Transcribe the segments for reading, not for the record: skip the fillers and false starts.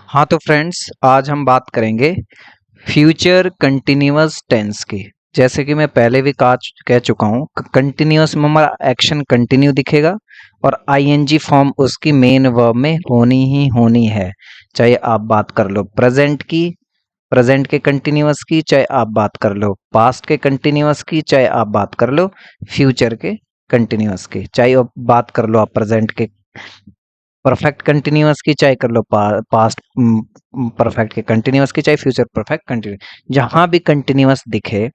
हाँ तो फ्रेंड्स, आज हम बात करेंगे फ्यूचर कंटिन्यूअस टेंस की। जैसे कि मैं पहले भी कह चुका हूँ, कंटिन्यूअस में हमारा एक्शन कंटिन्यू दिखेगा और आईएनजी फॉर्म उसकी मेन वर्ब में होनी ही होनी है। चाहे आप बात कर लो प्रेजेंट की, प्रेजेंट के कंटिन्यूअस की, चाहे आप बात कर लो पास्ट के कंटिन्यूअस की, चाहे आप बात कर लो फ्यूचर के कंटिन्यूअस की, चाहे आप बात कर लो आप प्रेजेंट के परफेक्ट कंटिन्यूअस की, चाहे कर लो पास्ट परफेक्ट के कंटिन्यूअस की, चाहे फ्यूचर परफेक्ट कंटिन्यू, जहां भी कंटिन्यूअस दिखे,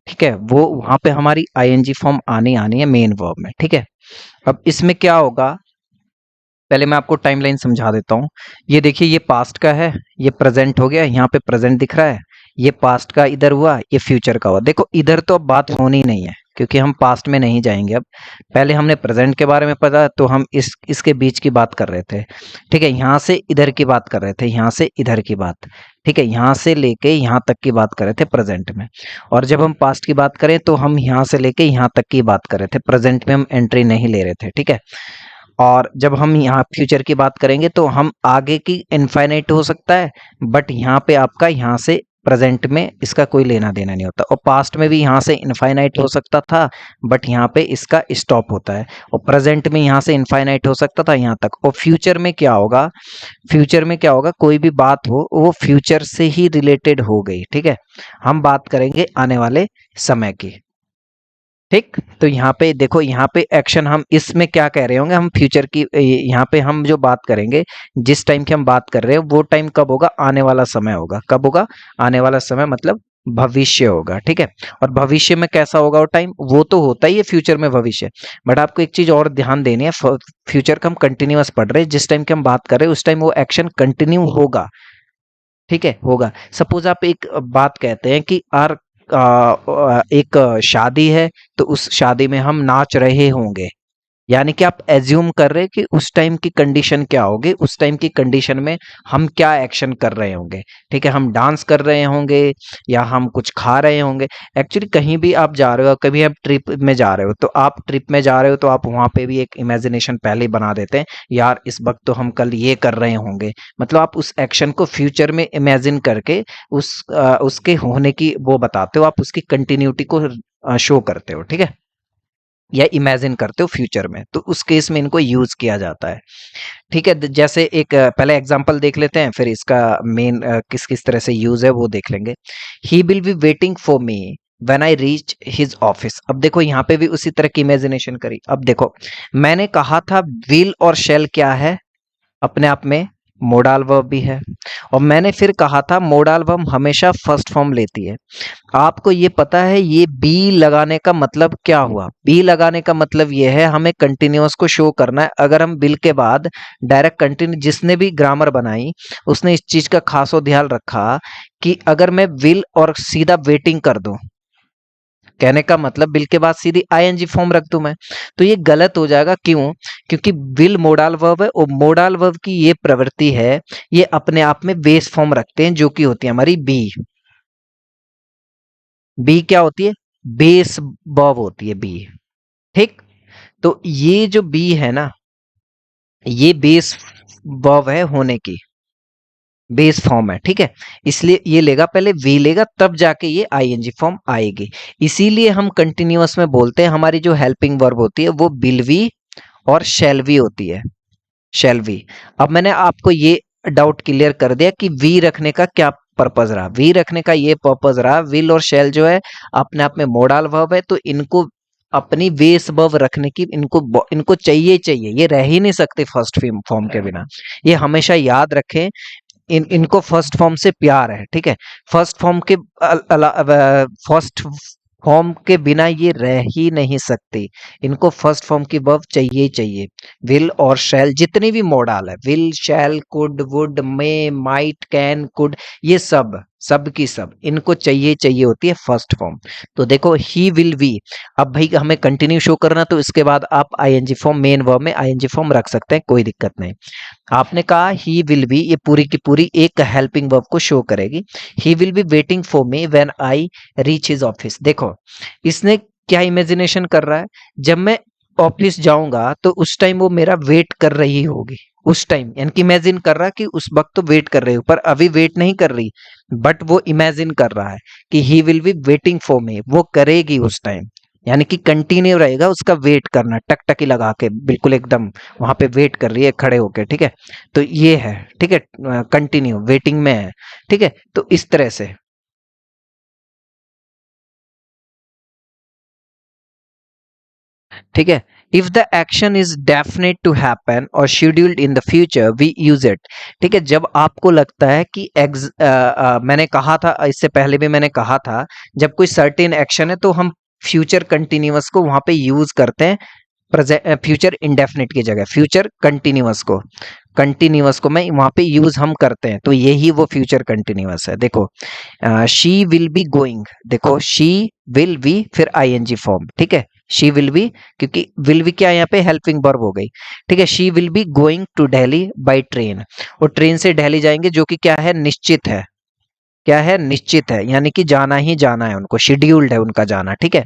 ठीक है, वो वहां पे हमारी आईएनजी फॉर्म आनी आनी है मेन वर्ब में। ठीक है, अब इसमें क्या होगा, पहले मैं आपको टाइमलाइन समझा देता हूँ। ये देखिए, ये पास्ट का है, ये प्रेजेंट हो गया, यहाँ पे प्रेजेंट दिख रहा है, ये पास्ट का इधर हुआ, ये फ्यूचर का हुआ। देखो इधर तो अब बात होनी नहीं है क्योंकि हम पास्ट में नहीं जाएंगे। अब पहले हमने प्रेजेंट के बारे में पता, तो हम इसके बीच की बात कर रहे थे। ठीक है, यहाँ से इधर की बात कर रहे थे, यहाँ से इधर की बात। ठीक है, यहाँ से लेके यहाँ तक की बात कर रहे थे प्रेजेंट में। और जब हम पास्ट की बात करें तो हम यहाँ से लेके यहाँ तक की बात कर रहे थे, प्रेजेंट में हम एंट्री नहीं ले रहे थे। ठीक है, और जब हम यहाँ फ्यूचर की बात करेंगे तो हम आगे की इनफाइनाइट हो सकता है, बट यहाँ पे आपका यहाँ से प्रेजेंट में इसका कोई लेना देना नहीं होता। और पास्ट में भी यहाँ से इनफाइनाइट हो सकता था, बट यहाँ पे इसका स्टॉप होता है। और प्रेजेंट में यहाँ से इनफाइनाइट हो सकता था यहाँ तक। और फ्यूचर में क्या होगा, फ्यूचर में क्या होगा, कोई भी बात हो वो फ्यूचर से ही रिलेटेड हो गई। ठीक है, हम बात करेंगे आने वाले समय की। ठीक, तो यहाँ पे देखो, यहाँ पे एक्शन हम इसमें क्या कह रहे होंगे, हम फ्यूचर की यहाँ पे हम जो बात करेंगे, जिस टाइम की हम बात कर रहे हैं वो टाइम कब होगा, आने वाला समय होगा। कब होगा, आने वाला समय मतलब भविष्य होगा। ठीक है, और भविष्य में कैसा होगा वो टाइम, वो तो होता ही है फ्यूचर में भविष्य। बट आपको एक चीज और ध्यान देनी है, फ्यूचर का हम कंटिन्यूअस पढ़ रहे हैं, जिस टाइम की हम बात कर रहे हैं उस टाइम वो एक्शन कंटिन्यू होगा। ठीक है, होगा। सपोज आप एक बात कहते हैं कि एक शादी है, तो उस शादी में हम नाच रहे होंगे, यानी कि आप एज्यूम कर रहे हैं कि उस टाइम की कंडीशन क्या होगी, उस टाइम की कंडीशन में हम क्या एक्शन कर रहे होंगे। ठीक है, हम डांस कर रहे होंगे या हम कुछ खा रहे होंगे। एक्चुअली कहीं भी आप जा रहे हो, कभी आप ट्रिप में जा रहे हो, तो आप ट्रिप में जा रहे हो तो आप वहां पे भी एक इमेजिनेशन पहले ही बना देते हैं, यार इस वक्त तो हम कल ये कर रहे होंगे। मतलब आप उस एक्शन को फ्यूचर में इमेजिन करके उसके होने की वो बताते हो, आप उसकी कंटिन्यूटी को शो करते हो। ठीक है, या इमेजिन करते हो फ्यूचर में, तो उस केस में इनको यूज किया जाता है। ठीक है, जैसे एक पहले एग्जांपल देख लेते हैं, फिर इसका मेन किस किस तरह से यूज है वो देख लेंगे। ही will be waiting for me when I reach his office. अब देखो यहाँ पे भी उसी तरह की इमेजिनेशन करी। अब देखो, मैंने कहा था विल और शेल क्या है, अपने आप में मोडाल वर्ब भी है। और मैंने फिर कहा था मोडाल वर्ब हमेशा फर्स्ट फॉर्म लेती है। आपको ये पता है ये बी लगाने का मतलब क्या हुआ, बी लगाने का मतलब ये है हमें कंटिन्यूअस को शो करना है। अगर हम बिल के बाद डायरेक्ट कंटिन्यू, जिसने भी ग्रामर बनाई उसने इस चीज का खासो ध्यान रखा कि अगर मैं विल और सीधा वेटिंग कर दूं, कहने का मतलब बिल के बाद सीधी आईएनजी फॉर्म रख दूं मैं, तो ये गलत हो जाएगा। क्यों, क्योंकि विल मोडाल वर्ब है और मोडाल वर्ब की ये प्रवृत्ति है, ये अपने आप में बेस फॉर्म रखते हैं जो कि होती है हमारी बी। बी क्या होती है, बेस वर्ब होती है बी। ठीक, तो ये जो बी है ना, ये बेस वर्ब है होने की, बेस फॉर्म है। ठीक है, इसलिए ये लेगा, पहले वी लेगा तब जाके ये आईएनजी फॉर्म आएगी। इसीलिए हम कंटिन्यूअस में बोलते हैं हमारी जो हेल्पिंग वर्ब होती है वो विल वी और शैल वी होती है, शैल वी। अब मैंने आपको ये डाउट क्लियर कर दिया कि वी रखने का क्या पर्पज रहा। वी रखने का ये पर्पज रहा, विल और शैल जो है अपने आप में मोडाल वर्ब है, तो इनको अपनी बेस वर्ब रखने की इनको इनको चाहिए चाहिए, ये रह ही नहीं सकते फर्स्ट फॉर्म के बिना। ये हमेशा याद रखें, इनको फर्स्ट फॉर्म से प्यार है। ठीक है, फर्स्ट फॉर्म के फर्स्ट फॉर्म के बिना ये रह ही नहीं सकती, इनको फर्स्ट फॉर्म की वर्ब चाहिए ही चाहिए। विल और शैल, जितनी भी मॉडल है, will shell could would may might can could, ये सब सब की सब इनको चाहिए चाहिए होती है फर्स्ट फॉर्म। तो देखो ही विल वी, अब भाई हमें कंटिन्यू शो करना, तो इसके बाद आप आईएनजी फॉर्म, मेन वर्ब में आईएनजी फॉर्म रख सकते हैं, कोई दिक्कत नहीं। आपने कहा ही विल बी, ये पूरी की पूरी एक हेल्पिंग वर्ब को शो करेगी। ही will be waiting for me when I reach his office. देखो इसने क्या इमेजिनेशन कर रहा है, जब मैं ऑफिस जाऊंगा तो उस टाइम वो मेरा वेट कर रही होगी, उस टाइम यानी कि इमेजिन कर रहा कि उस वक्त तो वेट कर रही हो, पर अभी वेट नहीं कर रही, बट वो इमेजिन कर रहा है कि ही will be waiting for me, वो करेगी उस टाइम, यानी कि कंटिन्यू रहेगा उसका वेट करना, टकटकी लगा के बिल्कुल एकदम वहां पे वेट कर रही है खड़े होके, ठीक है। तो ये है, ठीक है, कंटिन्यू वेटिंग में है, ठीक है। तो इस तरह से, ठीक है। If the action is definite to happen और scheduled in the future we use it, ठीक है। जब आपको लगता है कि मैंने कहा था, इससे पहले भी मैंने कहा था, जब कोई सर्टेन एक्शन है तो हम फ्यूचर कंटिन्यूअस को वहां पे यूज करते हैं, फ्यूचर इंडेफिनिट की जगह फ्यूचर कंटिन्यूअस को मैं वहां पे यूज हम करते हैं, तो यही वो फ्यूचर कंटिन्यूअस है। देखो, शी विल बी गोइंग, देखो शी विल बी फिर आईएनजी फॉर्म, ठीक है। शी विल बी, क्योंकि विल बी क्या यहाँ पे हेल्पिंग वर्ब हो गई, ठीक है। She will be going to Delhi by train, और ट्रेन से दिल्ली जाएंगे, जो कि क्या है, निश्चित है, क्या है, निश्चित है, यानी कि जाना ही जाना है उनको, शेड्यूल्ड है उनका जाना, ठीक है।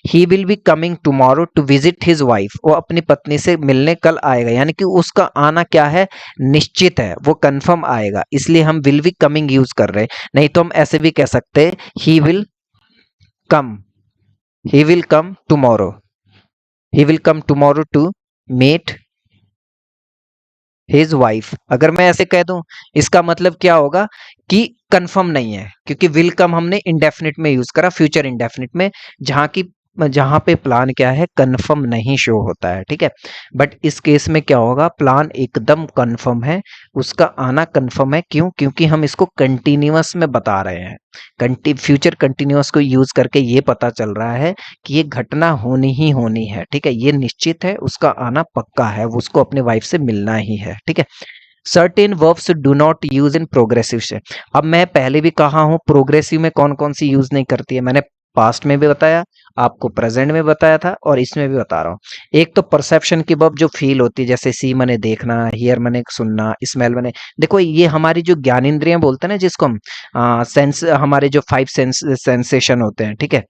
He will be coming tomorrow to visit his wife, वो अपनी पत्नी से मिलने कल आएगा, यानी कि उसका आना क्या है, निश्चित है, वो कंफर्म आएगा, इसलिए हम विल बी कमिंग यूज कर रहे हैं। नहीं तो हम ऐसे भी कह सकते हैं, he will come, he will come tomorrow, he will come tomorrow to meet his wife. अगर मैं ऐसे कह दूं, इसका मतलब क्या होगा कि कंफर्म नहीं है, क्योंकि विल कम हमने इंडेफिनिट में यूज करा, फ्यूचर इंडेफिनिट में, जहां की जहां पे प्लान क्या है, कंफर्म नहीं शो होता है, ठीक है। बट इस केस में क्या होगा, प्लान एकदम कंफर्म है, उसका आना कंफर्म है, क्यों, क्योंकि हम इसको कंटिन्यूअस में बता रहे हैं, फ्यूचर कंटिन्यूअस को यूज करके ये पता चल रहा है कि ये घटना होनी ही होनी है, ठीक है, ये निश्चित है, उसका आना पक्का है, वो उसको अपने वाइफ से मिलना ही है, ठीक है। Certain verbs do not use in progressive से, अब मैं पहले भी कहा हूं प्रोग्रेसिव में कौन कौन सी यूज नहीं करती है, मैंने पास्ट में भी बताया, आपको प्रेजेंट में बताया था, और इसमें भी बता रहा हूँ। एक तो परसेप्शन की वर्ब जो फील होती है, जैसे सी मने देखना, हियर मने सुनना, स्मेल मने, देखो ये हमारी जो ज्ञानेंद्रियां बोलते हैं ना, जिसको हम सेंस, हमारे जो फाइव सेंसेशन होते हैं, ठीक है,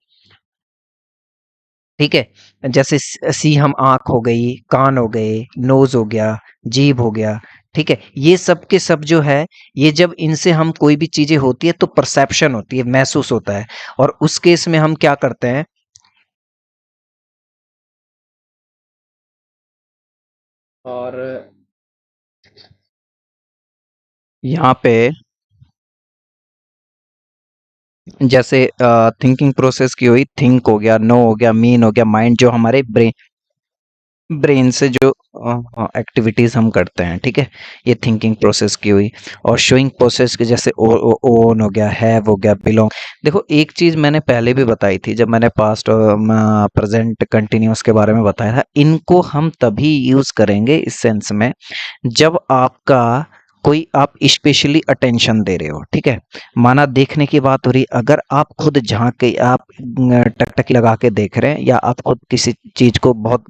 ठीक है। जैसे सी हम आंख हो गई, कान हो गए, नोज हो गया, जीभ हो गया, ठीक है। ये सब के सब जो है, ये जब इनसे हम कोई भी चीजें होती है तो परसेप्शन होती है, महसूस होता है, और उस केस में हम क्या करते हैं, और यहाँ पे जैसे थिंकिंग प्रोसेस की हुई, थिंक हो गया, नो हो गया, मीन हो गया, माइंड, जो हमारे ब्रेन ब्रेन से जो एक्टिविटीज हम करते हैं, ठीक है, ये थिंकिंग प्रोसेस की हुई। और शोइंग प्रोसेस के जैसे ओन हो गया, हैव हो गया, बिलोंग। देखो एक चीज मैंने पहले भी बताई थी, जब मैंने पास्ट और प्रेजेंट कंटिन्यूअस के बारे में बताया था, इनको हम तभी यूज करेंगे इस सेंस में, जब आपका कोई, आप स्पेशली अटेंशन दे रहे हो, ठीक है। माना देखने की बात हो रही, अगर आप खुद झांक के, आप टकटकी लगा के देख रहे हैं, या आप खुद किसी चीज को बहुत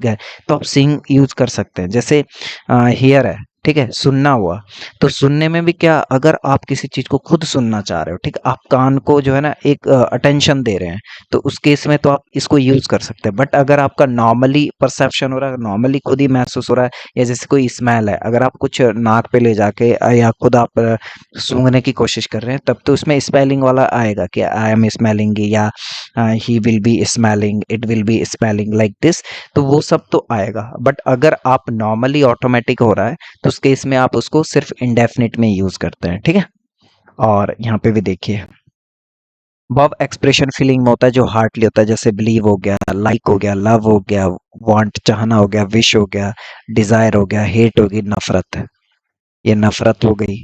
तो आप सीइंग यूज कर सकते हैं। जैसे हियर है, ठीक है, सुनना हुआ, तो सुनने में भी क्या, अगर आप किसी चीज को खुद सुनना चाह रहे हो, ठीक है, आप कान को जो है ना एक अटेंशन दे रहे हैं, तो उस केस में तो आप इसको यूज कर सकते हैं। बट अगर आपका नॉर्मली परसेप्शन हो रहा है, नॉर्मली खुद ही महसूस हो रहा है, या जैसे कोई स्मेल है, अगर आप कुछ नाक पे ले जाके या खुद आप सूंघने की कोशिश कर रहे हैं, तब तो उसमें स्मेलिंग वाला आएगा कि आई एम स्मेलिंग, या ही will B smelling, it will be smelling like this, तो वो सब तो आएगा। बट अगर आप नॉर्मली ऑटोमेटिक हो रहा है, तो उस केस में आप उसको सिर्फ इंडेफिनिट में यूज करते हैं, ठीक है। और यहाँ पे भी देखिए, वर्ब एक्सप्रेशन फीलिंग में होता है, जो हार्टली होता है, जैसे बिलीव हो गया, लाइक हो गया, लव हो गया, वांट चाहना हो गया, विश हो गया, डिजायर हो गया, हेट होगी, नफरत, ये नफरत हो गई,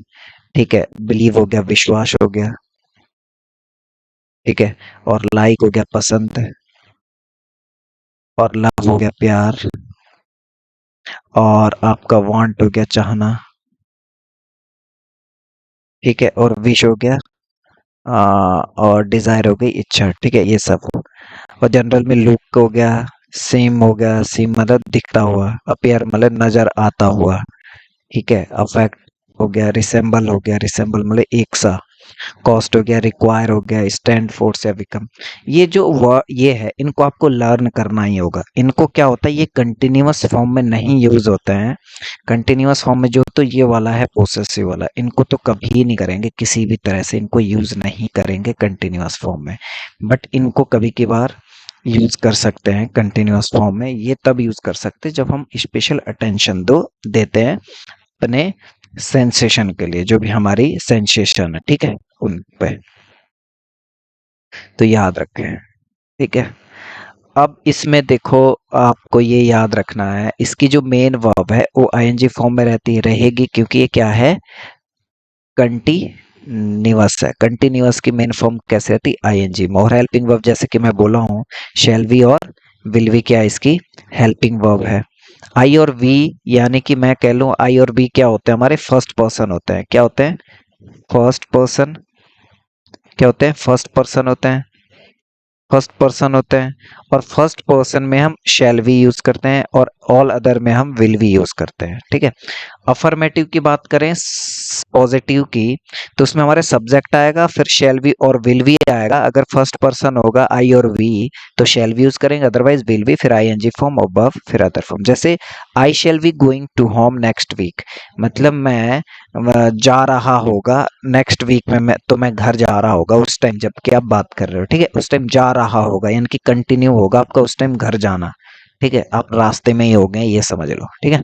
ठीक है। बिलीव हो गया, विश्वास हो गया, ठीक है। और लाइक हो गया, पसंद, और लव हो गया, प्यार, और आपका वांट हो गया, चाहना, ठीक है। और विश हो गया, और डिजायर हो गई, इच्छा, ठीक है, ये सब। और जनरल में लुक हो गया, सेम हो गया, सेम मतलब दिखता हुआ, अपीयर मतलब नजर आता हुआ, ठीक है। अफेक्ट हो गया, रिसेंबल हो गया, रिसेंबल मतलब एक सा, कॉस्ट हो गया, रिक्वायर हो गया, स्टैंड फोर्स या बिकम। ये जो ये है, इनको आपको लर्न करना ही होगा। इनको क्या होता है, ये कंटिन्यूअस फॉर्म में नहीं यूज होते हैं। कंटिन्यूअस फॉर्म में जो तो ये वाला है पोसेसिव वाला, इनको तो कभी नहीं करेंगे, किसी भी तरह से इनको यूज नहीं करेंगे कंटिन्यूअस फॉर्म में। बट इनको कभी कभार यूज कर सकते हैं कंटिन्यूअस फॉर्म में। ये तब यूज कर सकते हैं जब हम स्पेशल अटेंशन दो देते हैं अपने सेंसेशन के लिए, जो भी हमारी सेंसेशन है, ठीक है, उन पे। तो याद रखें, ठीक है। अब इसमें देखो, आपको ये याद रखना है, इसकी जो मेन वर्ब है वो आईएनजी फॉर्म में रहती रहेगी, क्योंकि ये क्या है, कंटिन्यूअस है। कंटिन्यूअस की मेन फॉर्म कैसे रहती, आईएनजी। मोर हेल्पिंग वर्ब, जैसे कि मैं बोला हूँ, शैल वी और विल वी क्या इसकी हेल्पिंग वर्ब है। आई और वी, यानी कि मैं कह लूँ आई और वी क्या होते हैं, हमारे फर्स्ट पर्सन होते हैं। क्या होते हैं, फर्स्ट पर्सन। क्या होते हैं, फर्स्ट पर्सन होते हैं। फर्स्ट पर्सन होते हैं, और फर्स्ट पर्सन में हम शैल वी यूज करते हैं, और ऑल अदर में हम विल वी यूज करते हैं, ठीक है। अफर्मेटिव की बात करें, पॉजिटिव की, तो उसमें हमारे सब्जेक्ट आएगा, फिर शैल वी और विल वी आएगा। अगर फर्स्ट पर्सन होगा आई और वी तो शैल वी यूज करेंगे, अदरवाइज विल वी, फिर आईएनजी फॉर्म अबव, फिर अदर फॉर्म। जैसे I shall be going to home next week, मतलब मैं जा रहा होगा नेक्स्ट वीक में, मैं घर जा रहा होगा उस टाइम जबकि आप बात कर रहे हो, ठीक है। उस टाइम जा रहा होगा यानी कि कंटिन्यू होगा आपका उस टाइम घर जाना, ठीक है। आप रास्ते में ही हो गए, ये समझ लो, ठीक है।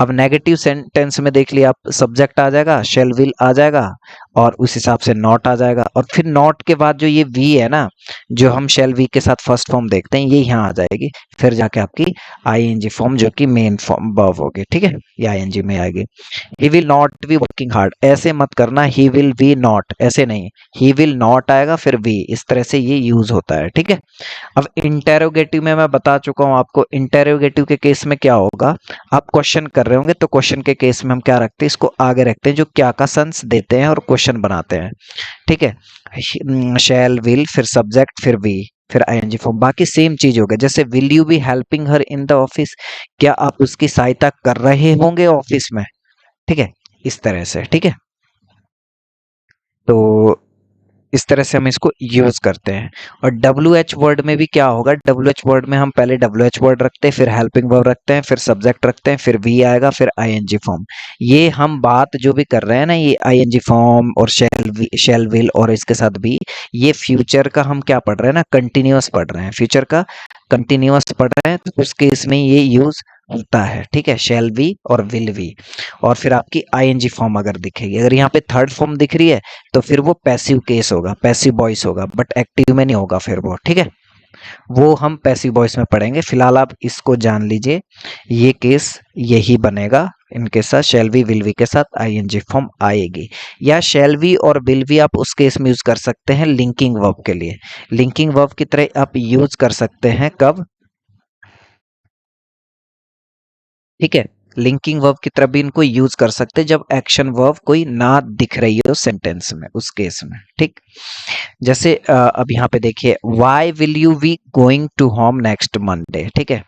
अब नेगेटिव सेंटेंस में देख लिया आप, सब्जेक्ट आ जाएगा, शेल विल आ जाएगा, और उस हिसाब से नॉट आ जाएगा, और फिर नॉट के बाद जो ये वी है ना, जो हम शेल वी के साथ फर्स्ट फॉर्म देखते हैं, ये यहाँ आ जाएगी। फिर जाके आपकी आईएनजी फॉर्म जो कि मेन फॉर्म वर्ब होगी, ठीक है, ये आईएनजी में आएगी। He will not be working hard, ऐसे मत करना, ही विल बी नॉट, ऐसे नहीं, ही विल नॉट आएगा फिर वी, इस तरह से ये यूज होता है, ठीक है। अब इंटेरोगेटिव में मैं बता चुका हूं आपको, इंटेरोगेटिव के केस में क्या होगा, आप क्वेश्चन कर रहे होंगे तो क्वेश्चन के केस में हम क्या रखते हैं, इसको आगे रखते हैं, जो क्या का सेंस देते हैं और क्वेश्चन बनाते हैं, ठीक है। शैल विल, फिर सब्जेक्ट, फिर वी, फिर आईएनजी फॉर्म। बाकी सेम चीज होगा, जैसे will you be helping her in the office, क्या आप उसकी सहायता कर रहे होंगे ऑफिस में, ठीक है, इस तरह से, ठीक है। तो इस तरह से हम इसको यूज करते हैं। और डब्ल्यू एच वर्ड में भी क्या होगा, डब्ल्यू एच वर्ड में हम पहले डब्ल्यू एच वर्ड रखते हैं, फिर हेल्पिंग वर्ब रखते हैं, फिर सब्जेक्ट रखते हैं, फिर वी आएगा, फिर आईएनजी फॉर्म। ये हम बात जो भी कर रहे हैं ना, ये आईएनजी फॉर्म और शेल विल और इसके साथ भी, ये फ्यूचर का हम क्या पढ़ रहे हैं ना, कंटिन्यूअस पढ़ रहे हैं, फ्यूचर का कंटिन्यूअस पढ़ रहे हैं, तो उस केस में ये यूज होता है, ठीक है, शेल वी और विल वी। और फिर आपकी आईएनजी फॉर्म अगर दिखेगी, अगर यहाँ पे थर्ड फॉर्म दिख रही है तो फिर वो पैसिव केस होगा, पैसिव वॉइस होगा, बट एक्टिव में नहीं होगा फिर वो, ठीक है। वो हम पैसिव वॉइस में पढ़ेंगे, फिलहाल आप इसको जान लीजिए, ये केस यही बनेगा, इनके साथ शैल वी विल वी के साथ आईएनजी फॉर्म आएगी। या शैल वी और विल वी आप उस केस में यूज कर सकते हैं लिंकिंग वर्ब के लिए, लिंकिंग वर्ब की तरह आप यूज कर सकते हैं कब, ठीक है, लिंकिंग वर्ब की तरह भी इनको यूज कर सकते हैं जब एक्शन वर्ब कोई ना दिख रही हो सेंटेंस में, उस केस में, ठीक। जैसे अब यहाँ पे देखिए, why will you be going to home next Monday, ठीक है।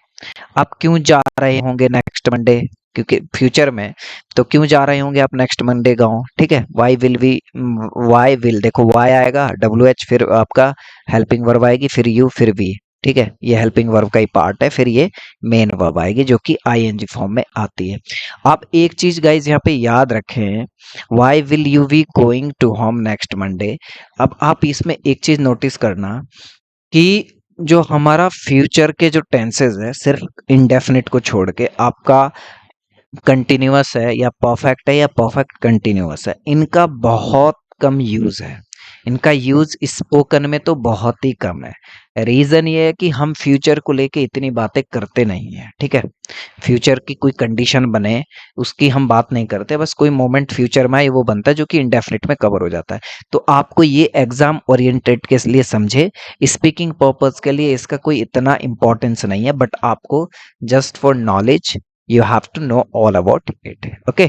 आप क्यों जा रहे होंगे नेक्स्ट मंडे, क्योंकि फ्यूचर में, तो क्यों जा रहे होंगे आप नेक्स्ट मंडे गाँव, ठीक है। Why will be, why will, देखो वाई आएगा, डब्ल्यू एच, फिर आपका हेल्पिंग वर्ब आएगी, फिर यू, फिर वी, ठीक है। ये हेल्पिंग वर्ब का ही पार्ट है, फिर ये मेन वर्ब आएगी जो कि आईएनजी फॉर्म में आती है। आप एक चीज गाइज यहाँ पे याद रखें, why will you be going to home next Monday. अब आप इसमें एक चीज नोटिस करना कि जो हमारा फ्यूचर के जो टेंसेस है, सिर्फ इंडेफिनिट को छोड़ के, आपका कंटिन्यूअस है या परफेक्ट है या परफेक्ट कंटिन्यूअस है, इनका बहुत कम यूज है। इनका यूज स्पोकन में तो बहुत ही कम है। रीजन ये है कि हम फ्यूचर को लेके इतनी बातें करते नहीं है, ठीक है। फ्यूचर की कोई कंडीशन बने उसकी हम बात नहीं करते, बस कोई मोमेंट फ्यूचर में आए वो बनता है जो कि इंडेफिनिट में कवर हो जाता है। तो आपको ये एग्जाम ओरिएंटेड के लिए समझे, स्पीकिंग पर्पज के लिए इसका कोई इतना इंपॉर्टेंस नहीं है, बट आपको just for knowledge you have to know all about it, okay.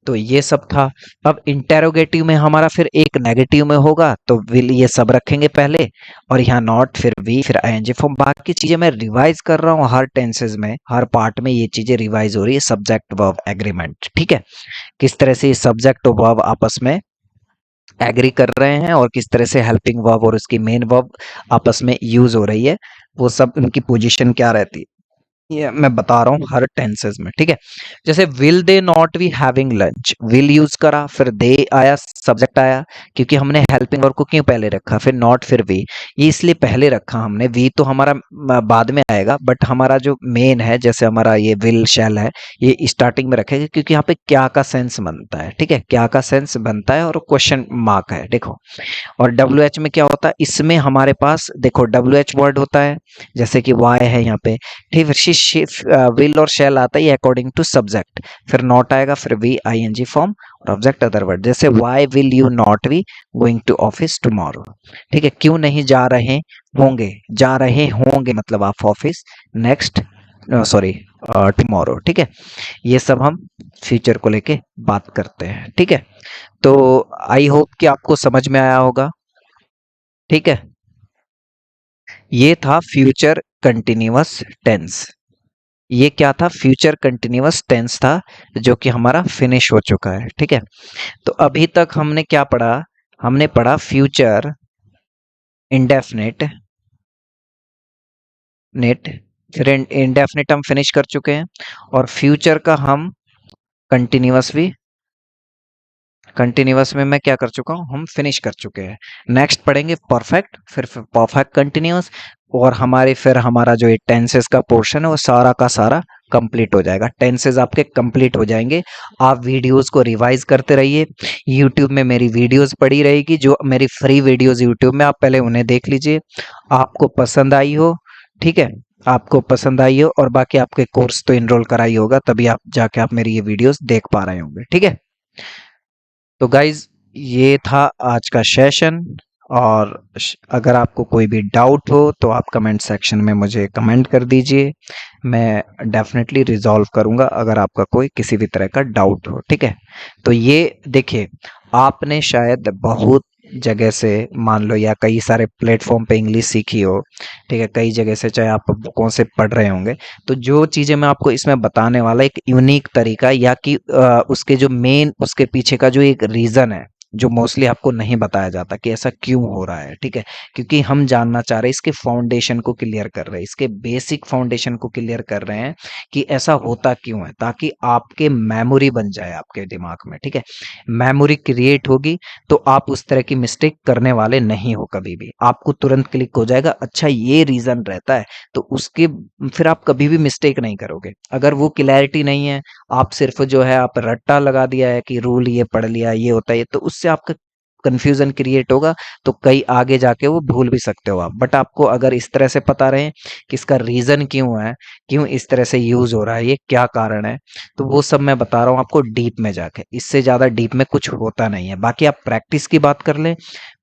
तो ये सब था। अब इंटेरोगेटिव में हमारा फिर एक नेगेटिव में होगा तो विल, ये सब रखेंगे पहले, और यहाँ नॉट, फिर वी, फिर आईएनजी फॉर्म। बाकी चीजें मैं रिवाइज कर रहा हूँ, हर टेंसेज में, हर पार्ट में ये चीजें रिवाइज हो रही है, सब्जेक्ट वर्ब एग्रीमेंट, ठीक है, किस तरह से ये सब्जेक्ट और वर्ब आपस में एग्री कर रहे हैं और किस तरह से हेल्पिंग वर्ब और उसकी मेन वर्ब आपस में यूज हो रही है, वो सब उनकी पोजीशन क्या रहती है, ये मैं बता रहा हूँ हर टेंसेस में, ठीक है। जैसे will they not be having lunch, will use करा, फिर दे आया, सब्जेक्ट आया, क्योंकि हमने हेल्पिंग वर्ब को क्यों पहले रखा, फिर नॉट फिर वी, ये इसलिए पहले रखा हमने, वी तो हमारा बाद में आएगा, बट हमारा जो मेन है, जैसे हमारा ये विल शैल है, ये स्टार्टिंग में रखेगा, क्योंकि यहाँ पे क्या का सेंस बनता है, ठीक है, क्या का सेंस बनता है और क्वेश्चन मार्क है, देखो। और डब्ल्यू एच में क्या होता है, इसमें हमारे पास देखो डब्ल्यू एच वर्ड होता है, जैसे कि वाई है यहाँ पे, ठीक है, विल और शैल आता है अकॉर्डिंग टू सब्जेक्ट, फिर नॉट आएगा, फिर V I N G form और ऑब्जेक्ट अदर वर्ड, जैसे why will you not be going to office tomorrow, ठीक है, क्यों नहीं जा रहे होंगे, जा रहे होंगे मतलब आप ऑफिस नेक्स्ट, सॉरी, टुमारो, ठीक है। ये सब हम फ्यूचर को लेके बात करते हैं, ठीक है। तो आई होप कि आपको समझ में आया होगा, ठीक है। ये था फ्यूचर कंटिन्यूअस टेंस, ये क्या था, फ्यूचर कंटिन्यूअस टेंस था, जो कि हमारा फिनिश हो चुका है, ठीक है। तो अभी तक हमने क्या पढ़ा, हमने पढ़ा फ्यूचर इंडेफिनिट नेट, फिर इंडेफिनिट हम फिनिश कर चुके हैं, और फ्यूचर का हम कंटिन्यूअस भी, कंटिन्यूअस में मैं क्या कर चुका हूँ, हम फिनिश कर चुके हैं। नेक्स्ट पढ़ेंगे परफेक्ट, फिर परफेक्ट कंटिन्यूअस, और हमारे फिर हमारा जो ये टेंसेस का पोर्शन है वो सारा का सारा कंप्लीट हो जाएगा, टेंसेस आपके कंप्लीट हो जाएंगे। आप वीडियोस को रिवाइज करते रहिए, यूट्यूब में मेरी वीडियोस पड़ी रहेगी, जो मेरी फ्री वीडियोस यूट्यूब में, आप पहले उन्हें देख लीजिए, आपको पसंद आई हो, ठीक है, आपको पसंद आई हो, और बाकी आपके कोर्स तो इनरोल कराई होगा, तभी आप जाके आप मेरी ये वीडियोस देख पा रहे होंगे, ठीक है। तो गाइज ये था आज का सेशन, और अगर आपको कोई भी डाउट हो तो आप कमेंट सेक्शन में मुझे कमेंट कर दीजिए, मैं डेफिनेटली रिजॉल्व करूंगा अगर आपका कोई किसी भी तरह का डाउट हो, ठीक है। तो ये देखिए, आपने शायद बहुत जगह से मान लो या कई सारे प्लेटफॉर्म पे इंग्लिश सीखी हो, ठीक है, कई जगह से, चाहे आप बुकों से पढ़ रहे होंगे, तो जो चीज़ें मैं आपको इसमें बताने वाला एक यूनिक तरीका, या कि उसके जो मेन, उसके पीछे का जो एक रीज़न है, जो मोस्टली आपको नहीं बताया जाता कि ऐसा क्यों हो रहा है, ठीक है, क्योंकि हम जानना चाह रहे हैं, इसके फाउंडेशन को क्लियर कर रहे हैं, इसके बेसिक फाउंडेशन को क्लियर कर रहे हैं कि ऐसा होता क्यों है, ताकि आपके मेमोरी बन जाए आपके दिमाग में, ठीक है, मेमोरी क्रिएट होगी, तो आप उस तरह की मिस्टेक करने वाले नहीं हो, कभी भी आपको तुरंत क्लिक हो जाएगा, अच्छा ये रीजन रहता है, तो उसके फिर आप कभी भी मिस्टेक नहीं करोगे। अगर वो क्लैरिटी नहीं है, आप सिर्फ जो है आप रट्टा लगा दिया है कि रूल ये पढ़ लिया, ये होता है, तो उससे आपका कंफ्यूजन क्रिएट होगा, तो कई आगे जाके वो भूल भी सकते हो आप। बट आपको अगर इस तरह से पता रहे कि इसका रीजन क्यों है, क्यों इस तरह से यूज हो रहा है, ये क्या कारण है, तो वो सब मैं बता रहा हूँ आपको डीप में जाके, इससे ज़्यादा डीप में कुछ होता नहीं है। बाकी आप प्रैक्टिस की बात कर लें,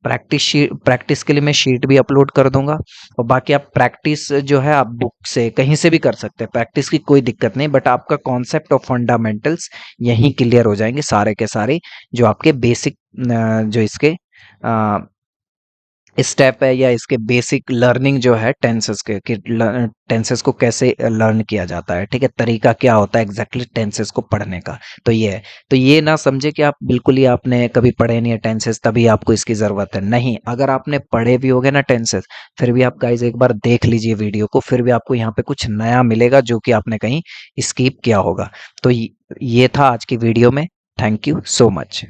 प्रैक्टिस के लिए मैं शीट भी अपलोड कर दूंगा, और बाकी आप प्रैक्टिस जो है आप बुक से कहीं से भी कर सकते हैं, प्रैक्टिस की कोई दिक्कत नहीं, बट आपका कॉन्सेप्ट और फंडामेंटल्स यहीं क्लियर हो जाएंगे सारे के सारे, जो आपके बेसिक जो इसके स्टेप है, या इसके बेसिक लर्निंग जो है टेंसेस के, कि टेंसेस को कैसे लर्न किया जाता है, ठीक है, तरीका क्या होता है एग्जैक्टली टेंसेस को पढ़ने का, तो ये है। तो ये ना समझे कि आप बिल्कुल ही आपने कभी पढ़े नहीं है टेंसेस तभी आपको इसकी ज़रूरत है, नहीं, अगर आपने पढ़े भी होगे ना टेंसेस, फिर भी आप गाइज एक बार देख लीजिए वीडियो को, फिर भी आपको यहाँ पे कुछ नया मिलेगा जो कि आपने कहीं स्किप किया होगा। तो ये था आज की वीडियो में, थैंक यू सो मच।